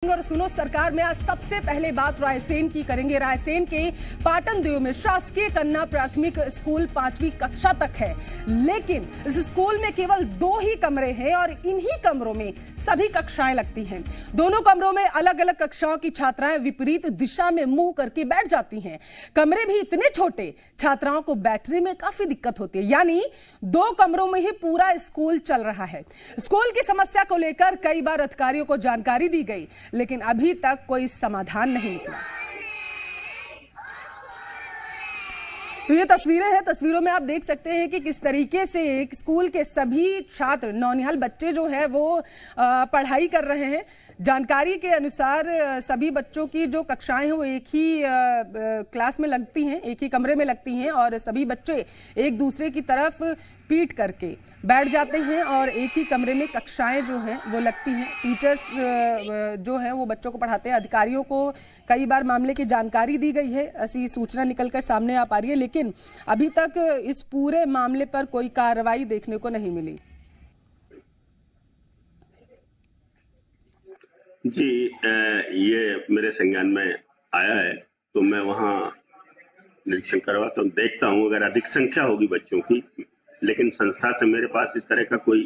और सुनो सरकार में आज सबसे पहले बात रायसेन की करेंगे। रायसेन के पाटन देव में शासकीय कन्या प्राथमिक स्कूल 5वीं कक्षा तक है, लेकिन इस स्कूल में केवल 2 ही कमरे हैं और इन्हीं कमरों में सभी कक्षाएं लगती हैं। दोनों कमरों में अलग अलग कक्षाओं की छात्राएं विपरीत दिशा में मुंह करके बैठ जाती हैं। कमरे भी इतने छोटे, छात्राओं को बैठने में काफी दिक्कत होती है। यानी 2 कमरों में ही पूरा स्कूल चल रहा है। स्कूल की समस्या को लेकर कई बार अधिकारियों को जानकारी दी गई, लेकिन अभी तक कोई समाधान नहीं निकला। तो ये तस्वीरें हैं। तस्वीरों में आप देख सकते हैं कि किस तरीके से एक स्कूल के सभी छात्र, नौनिहाल बच्चे जो हैं वो पढ़ाई कर रहे हैं। जानकारी के अनुसार सभी बच्चों की जो कक्षाएं हैं वो एक ही क्लास में लगती हैं, एक ही कमरे में लगती हैं और सभी बच्चे एक दूसरे की तरफ पीट करके बैठ जाते हैं और एक ही कमरे में कक्षाएं जो हैं वो लगती हैं। टीचर्स जो हैं वो बच्चों को पढ़ाते हैं। अधिकारियों को कई बार मामले की जानकारी दी गई है, ऐसी सूचना निकलकर सामने आ पा रही है, लेकिन अभी तक इस पूरे मामले पर कोई कार्रवाई देखने को नहीं मिली। जी, ये मेरे संज्ञान में आया है तो मैं वहाँ निरीक्षण करवाता हूँ, देखता हूँ अगर अधिक संख्या होगी बच्चों की। लेकिन संस्था से मेरे पास इस तरह का कोई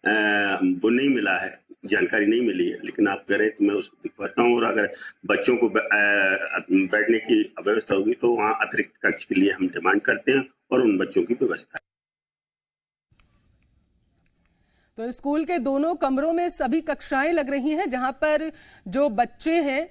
वो नहीं मिला है, जानकारी नहीं मिली है। लेकिन आप करें तो मैं उसको दिखवाता हूँ और अगर बच्चों को बैठने की व्यवस्था होगी तो वहाँ अतिरिक्त कक्ष के लिए हम डिमांड करते हैं और उन बच्चों की व्यवस्था। तो स्कूल के दोनों कमरों में सभी कक्षाएं लग रही हैं, जहां पर जो बच्चे हैं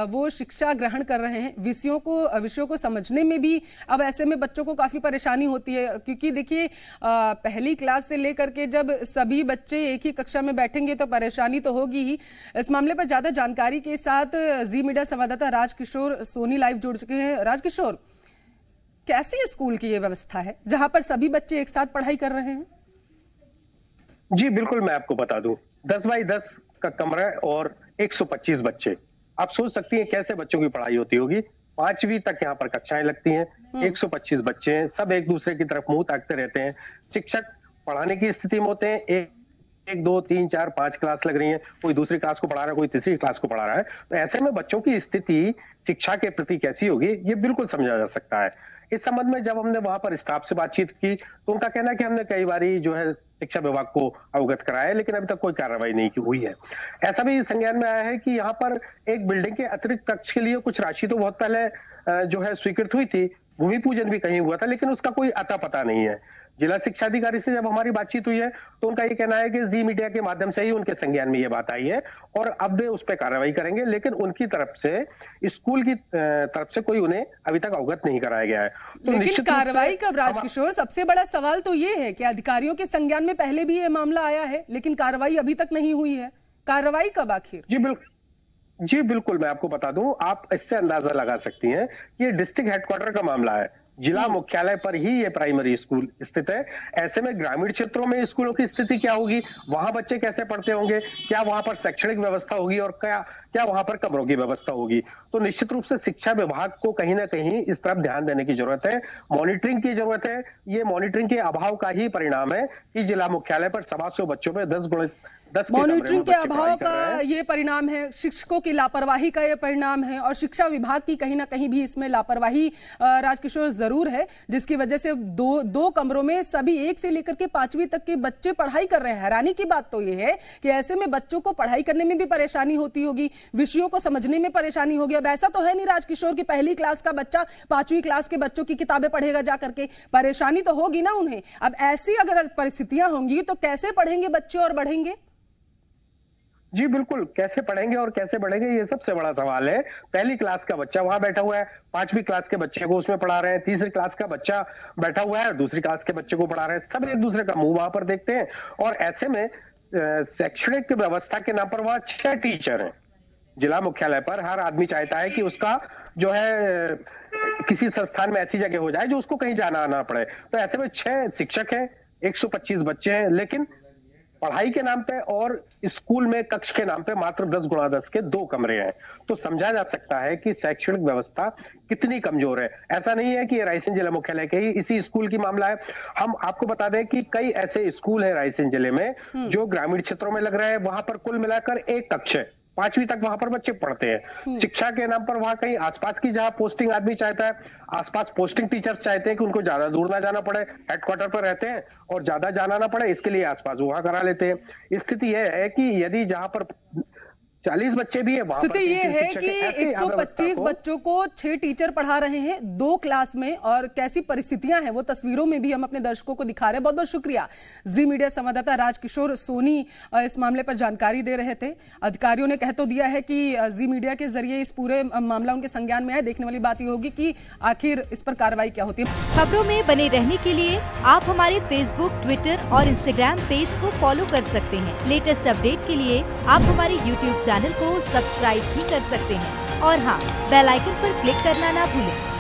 वो शिक्षा ग्रहण कर रहे हैं। विषयों को समझने में भी अब ऐसे में बच्चों को काफी परेशानी होती है, क्योंकि देखिए पहली क्लास से लेकर के जब सभी बच्चे एक ही कक्षा में बैठेंगे तो परेशानी तो होगी ही। इस मामले पर ज्यादा जानकारी के साथ जी मीडिया संवाददाता राजकिशोर सोनी लाइव जुड़ चुके हैं। राजकिशोर, कैसी स्कूल की ये व्यवस्था है जहां पर सभी बच्चे एक साथ पढ़ाई कर रहे हैं? जी बिल्कुल, मैं आपको बता दूं, 10 बाई 10 का कमरा और 125 बच्चे। आप सोच सकती हैं कैसे बच्चों की पढ़ाई होती होगी। 5वीं तक यहाँ पर कक्षाएं लगती हैं, 125 बच्चे हैं, सब एक दूसरे की तरफ मुंह ताकते रहते हैं। शिक्षक पढ़ाने की स्थिति में होते हैं, एक 2 3 4 5 क्लास लग रही हैं, कोई दूसरी क्लास को पढ़ा रहा है, कोई तीसरी क्लास को पढ़ा रहा है। तो ऐसे में बच्चों की स्थिति शिक्षा के प्रति कैसी होगी ये बिल्कुल समझा जा सकता है। इस संबंध में जब हमने वहां पर स्टाफ से बातचीत की तो उनका कहना है कि हमने कई बारी जो है शिक्षा विभाग को अवगत कराया है, लेकिन अभी तक कोई कार्रवाई नहीं हुई है। ऐसा भी संज्ञान में आया है कि यहाँ पर एक बिल्डिंग के अतिरिक्त कक्ष के लिए कुछ राशि तो बहुत पहले जो है स्वीकृत हुई थी, भूमि पूजन भी कहीं हुआ था, लेकिन उसका कोई अता पता नहीं है। जिला शिक्षा अधिकारी से जब हमारी बातचीत हुई है तो उनका ये कहना है कि जी मीडिया के माध्यम से ही उनके संज्ञान में ये बात आई है और अब वे उस पर कार्रवाई करेंगे, लेकिन उनकी तरफ से स्कूल की तरफ से कोई उन्हें अभी तक अवगत नहीं कराया गया है। तो लेकिन कार्रवाई कब, राजकिशोर? सबसे बड़ा सवाल तो ये है कि अधिकारियों के संज्ञान में पहले भी ये मामला आया है, लेकिन कार्रवाई अभी तक नहीं हुई है। कार्रवाई कब आखिर? जी बिल्कुल, मैं आपको बता दूं, आप इससे अंदाजा लगा सकती हैं कि ये डिस्ट्रिक्ट हेडक्वार्टर का मामला है। जिला मुख्यालय पर ही ये प्राइमरी स्कूल स्थित है। ऐसे में ग्रामीण क्षेत्रों में स्कूलों की स्थिति क्या होगी, वहां बच्चे कैसे पढ़ते होंगे, क्या वहां पर शैक्षणिक व्यवस्था होगी और क्या वहां पर कमरों की व्यवस्था होगी। तो निश्चित रूप से शिक्षा विभाग को कहीं ना कहीं इस तरफ ध्यान देने की जरूरत है, मॉनिटरिंग की जरूरत है। ये मॉनिटरिंग के अभाव का ही परिणाम है कि जिला मुख्यालय पर 125 बच्चों में 10 मॉनिटरिंग के अभाव का ये परिणाम है, शिक्षकों की लापरवाही का ये परिणाम है और शिक्षा विभाग की कहीं ना कहीं भी इसमें लापरवाही राजकिशोर जरूर है, जिसकी वजह से दो कमरों में सभी 1 से लेकर के 5वीं तक के बच्चे पढ़ाई कर रहे हैं। हैरानी की बात तो ये है कि ऐसे में बच्चों को पढ़ाई करने में भी परेशानी होती होगी, विषयों को समझने में परेशानी होगी। अब ऐसा तो है नहीं राजकिशोर की पहली क्लास का बच्चा 5वीं क्लास के बच्चों की किताबें पढ़ेगा जाकर के, परेशानी तो होगी ना उन्हें। अब ऐसी अगर परिस्थितियां होंगी तो कैसे पढ़ेंगे बच्चे और बढ़ेंगे? जी बिल्कुल, कैसे पढ़ेंगे और कैसे बढ़ेंगे ये सबसे बड़ा सवाल है। पहली क्लास का बच्चा वहां बैठा हुआ है, 5वीं क्लास के बच्चे को उसमें पढ़ा रहे हैं, तीसरी क्लास का बच्चा बैठा हुआ है, दूसरी क्लास के बच्चे को पढ़ा रहे हैं, सब एक दूसरे का मुंह वहां पर देखते हैं। और ऐसे में शैक्षणिक व्यवस्था के नाम पर वहां 6 टीचर हैं। जिला मुख्यालय पर हर आदमी चाहता है कि उसका जो है किसी संस्थान में ऐसी जगह हो जाए जो उसको कहीं जाना आना पड़े। तो ऐसे में 6 शिक्षक हैं, 125 बच्चे हैं, लेकिन पढ़ाई के नाम पे और स्कूल में कक्ष के नाम पे मात्र 10 गुणा 10 के 2 कमरे हैं। तो समझा जा सकता है कि शैक्षणिक व्यवस्था कितनी कमजोर है। ऐसा नहीं है कि रायसेन जिला मुख्यालय के ही इसी स्कूल की मामला है। हम आपको बता दें कि कई ऐसे स्कूल हैं रायसेन जिले में जो ग्रामीण क्षेत्रों में लग रहे हैं, वहां पर कुल मिलाकर 1 कक्ष है। 5वीं तक वहां पर बच्चे पढ़ते हैं। शिक्षा के नाम पर वहां कहीं आसपास की जहां पोस्टिंग आदमी चाहता है, आसपास पोस्टिंग टीचर्स चाहते हैं कि उनको ज्यादा दूर ना जाना पड़े, हेडक्वार्टर पर रहते हैं और ज्यादा जाना ना पड़े, इसके लिए आसपास वहां करा लेते हैं। स्थिति यह है कि यदि जहां पर 40 बच्चे भी है, स्थिति ये है कि 125 बच्चों को 6 टीचर पढ़ा रहे हैं 2 क्लास में, और कैसी परिस्थितियां हैं वो तस्वीरों में भी हम अपने दर्शकों को दिखा रहे हैं। बहुत बहुत शुक्रिया। जी मीडिया संवाददाता राजकिशोर सोनी इस मामले पर जानकारी दे रहे थे। अधिकारियों ने कह तो दिया है कि जी मीडिया के जरिए इस पूरे मामला उनके संज्ञान में है। देखने वाली बात ये होगी कि आखिर इस पर कार्रवाई क्या होती है। खबरों में बने रहने के लिए आप हमारे फेसबुक, ट्विटर और इंस्टाग्राम पेज को फॉलो कर सकते हैं। लेटेस्ट अपडेट के लिए आप हमारे यूट्यूब चैनल को सब्सक्राइब भी कर सकते हैं और हाँ, बेल आइकन पर क्लिक करना ना भूलें।